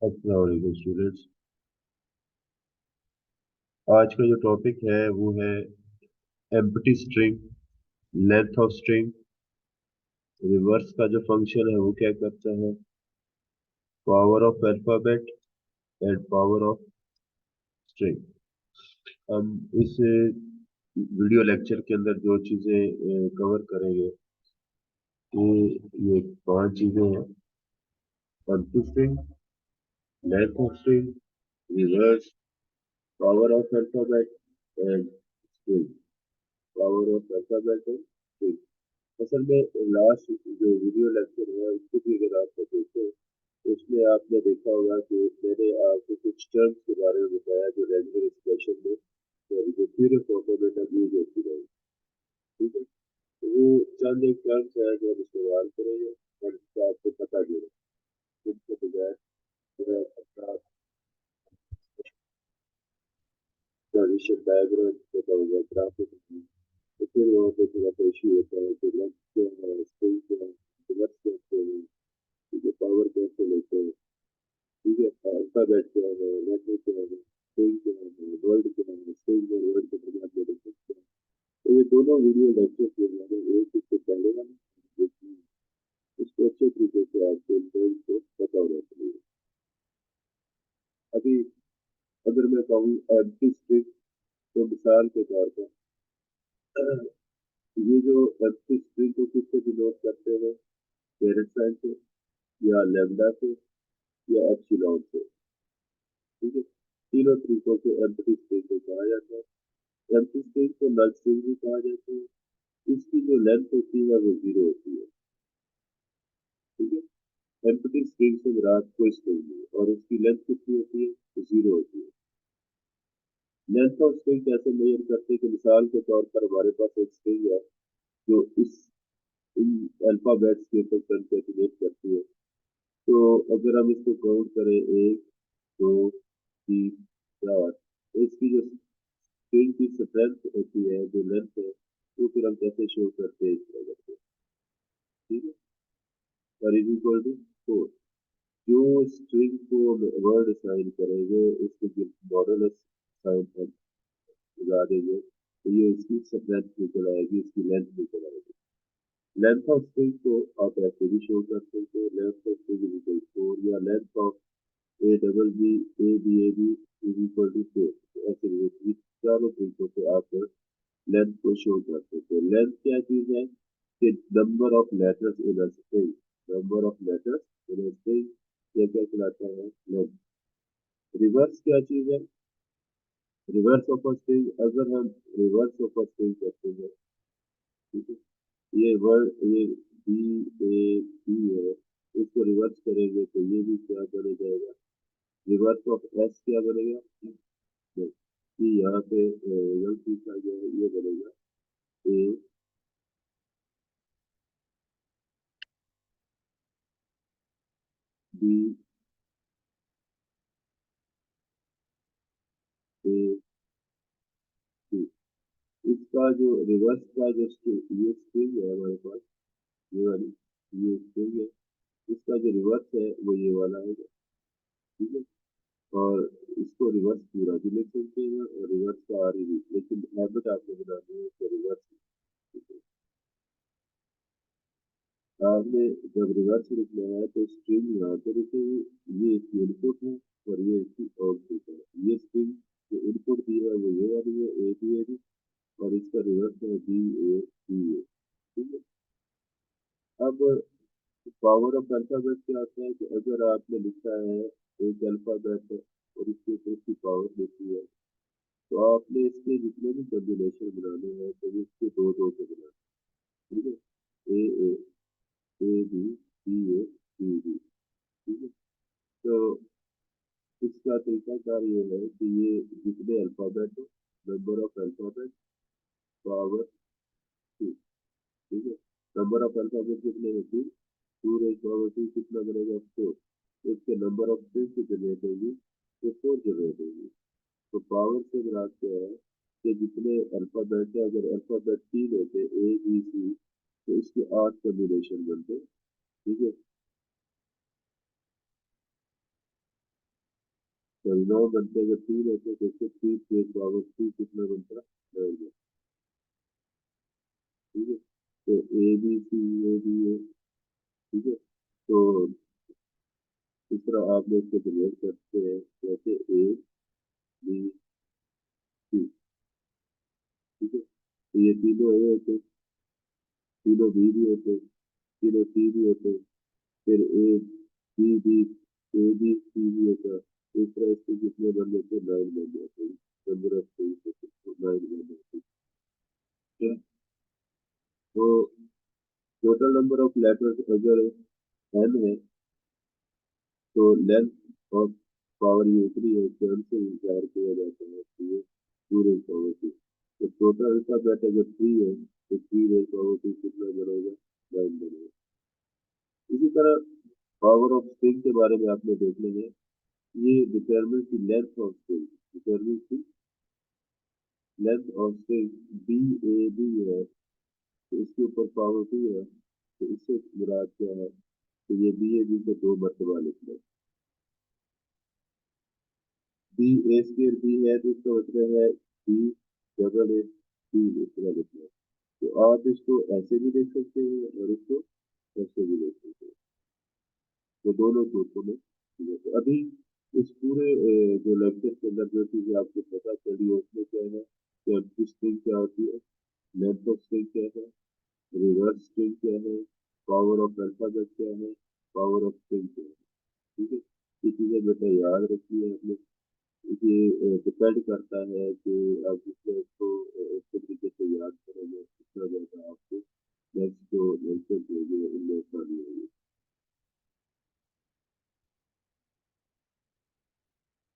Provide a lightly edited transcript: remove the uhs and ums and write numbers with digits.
अस्सलाम वालेकुम स्टूडेंट्स। आज का जो टॉपिक है वो है empty string, length of string, reverse का जो फंक्शन है वो क्या करता है, power of alphabet and power of string. हम इस वीडियो लेक्चर के अंदर जो चीज़ें कवर करेंगे ये 5 चीज़ें हैं। Empty string, length of string, reverse, power of alphabet and string. Power of alphabet and string. असल में लास्ट जो वीडियो लेक्चर हुआ उसको भी अगर आप देखें तो उसमें आपने देखा होगा कि मैंने आपको कुछ टर्म्स के बारे में बताया जो रेगुलर एक्सप्रेशन में और जो पूरे फॉर्मेट यूज होती रहे। ठीक है, तो वो चंद एक टर्म्स है जो हम इस्तेमाल करेंगे और इसका आपको पता भी है इसके बजाय अगर अपना ट्रांजिशन डायग्राम होता होगा ग्राफ, तो फिर वहाँ पे थोड़ा सा इशू होता है कि लेंथ क्या है, स्ट्रिंग क्या है, रिवर्स कैसे है, ठीक है, पावर कैसे लेते हैं, ठीक है, अल्फाबेट क्या है, लेटर क्या है, स्ट्रिंग क्या है, वर्ड क्या है, स्ट्रिंग और वर्ड के बजाय आप ले सकते हैं। तो ये दोनों वीडियो लेक्चर के मैंने एक इससे पहले वाले देखी, इसको अच्छे तरीके से आपको इन terms को पता होना चाहिए। अभी अगर मैं कहूँ एम्प्टी स्ट्रिंग, तो मिसाल के तौर पर ये जो एम्प्टी स्ट्रिंग को किससे डिनोट करते हैं, पेरेंट साइन से या लेमडा से या एप्सिलॉन से। ठीक है, तीनों तरीकों से एम्प्टी स्ट्रिंग को कहा जाता है। एम्प्टी स्ट्रिंग को नल स्ट्रिंग भी कहा जाता है। इसकी जो लेंथ होती है वो जीरो होती है। ठीक है, एम्प्टी स्ट्रिंग से मुराद कोई स्ट्रिंग नहीं है और उसकी लेंथ कितनी होती है, तो जीरो होती है। लेंथ ऑफ स्ट्रिंग कैसे मेजर करते हैं कि मिसाल के तौर पर हमारे पास एक स्ट्रिंग है जो इस इन अल्फाबेट्स के ऊपर कंकेटिनेट करती है। तो अगर हम इसको काउंट करें 1 2 3 4, तो इसकी जो स्ट्रिंग की स्ट्रेंथ होती है, जो लेंथ है, वो फिर हम कैसे शो करते हैं इस तरह करते हैं। ठीक है, और इज इक्वल टू 4। जो स्ट्रिंग को वर्ड असाइन करेंगे उसको जो मॉडल साइन हम लगा देंगे तो ये इसकी स्ट्रेंथ निकल आएगी, इसकी लेंथ निकल आएगी। लेंथ ऑफ स्ट्रिंग को आप ऐसे भी शो कर सकते हैं, length of string is equal 4 या length of A double B A B A B is equal to 4। ऐसे भी चारों तरीकों से आप लेंथ को शो कर सकते हैं। लेंथ क्या चीज है कि number of letters in a string, number of letters in a string, ये क्या कहलाता है, लेंथ। रिवर्स क्या चीज है, रिवर्स ऑफ अ स्ट्रिंग, अगर हम रिवर्स ऑफ अ स्ट्रिंग करते हैं, ठीक है, ये वर्ड ये बी ए बी है, इसको रिवर्स करेंगे तो ये भी क्या बन जाएगा, रिवर्स ऑफ एस क्या बनेगा, कि यहाँ पे गलती का जो है ये बनेगा ए बी ए सी। इसका जो रिवर्स का जो ये स्ट्रिंग है हमारे पास, ये वाली ये स्ट्रिंग है, इसका जो रिवर्स है वो ये वाला है। ठीक है, और इसको रिवर्स पूरा भी लिख सकते हैं और रिवर्स का आर भी, लेकिन हैबिट आपको बनानी है तो रिवर्स। आपने जब रिवर्स लिखना है तो स्ट्रिंग यहाँ पे लिखेंगे, ये इसकी इनपुट है और ये इसकी आउटपुट है। ये स्ट्रिंग जो इनपुट दी है वो ये वाली है ए बी ए बी, और इसका रिवर्स है बी ए बी ए। ठीक है, अब पावर ऑफ अल्फाबेट क्या होता है कि अगर आपने लिखा है एक अल्फाबेट और इसके ऊपर इसकी पावर लिखी है, तो आपने इसके जितने भी कॉम्बिनेशन बनाने हैं तो इसके दो दो से बनाने। ठीक है, A A A B B A B B. ठीक है, तो इसका तरीकाकार ये है कि ये जितने अल्फाबेट हो, नंबर ऑफ अल्फाबेट पावर 2। ठीक है, नंबर ऑफ अल्फाबेट कितने होती है, 2 कितना बनेगा 4। इसके नंबर ऑफ स्ट्रिंग की जनरेट होगी तो 4 जनरेट होगी। तो पावर से मुराद क्या है कि जितने अल्फाबेट है, अगर अल्फाबेट 3 होते ए बी सी, तो इसके 8 कॉम्बिनेशन बनते। ठीक है, तो 9 बनते अगर 3 होते तो इससे 3 के पावर 3 कितना बनता है 9। ठीक है, तो ए बी सी ए बी ए। ठीक है, तो इस तरह आप लोग इसको डिवाइड करते हैं जैसे ए बी सी। ठीक है, तो ये तीनों ए होते, तीनों बी भी होते, तीनों सी भी होते, फिर A B B A B C भी होता। इस तरह इसके कितने बन जाते 9 बन जाते, 15 23 9 बन जाते। ठीक है, तो टोटल नंबर ऑफ लेटर्स अगर n है तो लेंथ ऑफ पावर ये उतनी है कि हमसे इंतजार किया जाता है कि ये 2 रेज पावर 2। तो टोटल इसका बेट अगर 3 है तो 3 रेज पावर 2 कितना बनेगा 9 बनेगा। इसी तरह पावर ऑफ स्ट्रिंग के बारे में आपने देख लेंगे, ये डिटरमिन की लेंथ ऑफ स्ट्रिंग, डिटरमिन की length of string B A B है तो इसके ऊपर पावर 2 है, तो इससे मुराद क्या है, तो ये बी ए बी का 2 मरतबा लिखना है। बी ए स्क्र बी है तो इसका मतलब है बी डबल ए बी इस तरह लिखना है। तो आप इसको ऐसे भी देख सकते हैं और इसको ऐसे भी देख सकते हैं, तो दोनों सूत्रों में ठीक है। तो अभी इस पूरे जो लेक्चर के अंदर जो चीजें आपको पता चली है उसमें क्या है कि आपकी स्ट्रिंग क्या होती है, लेंथ ऑफ स्ट्रिंग क्या है, रिवर्स स्ट्रिंग क्या है, पावर ऑफ अल्फाबेट क्या है, पावर ऑफ स्ट्रिंग क्या है। ठीक है, ये चीजें बेटा याद रखिए आपने। ये डिपेंड करता है कि आप जिसमें इसको इस तरीके से याद करेंगे कितना ज़्यादा आपको नेक्स्ट जो लेक्चर जो है उनमें आसानी होगी।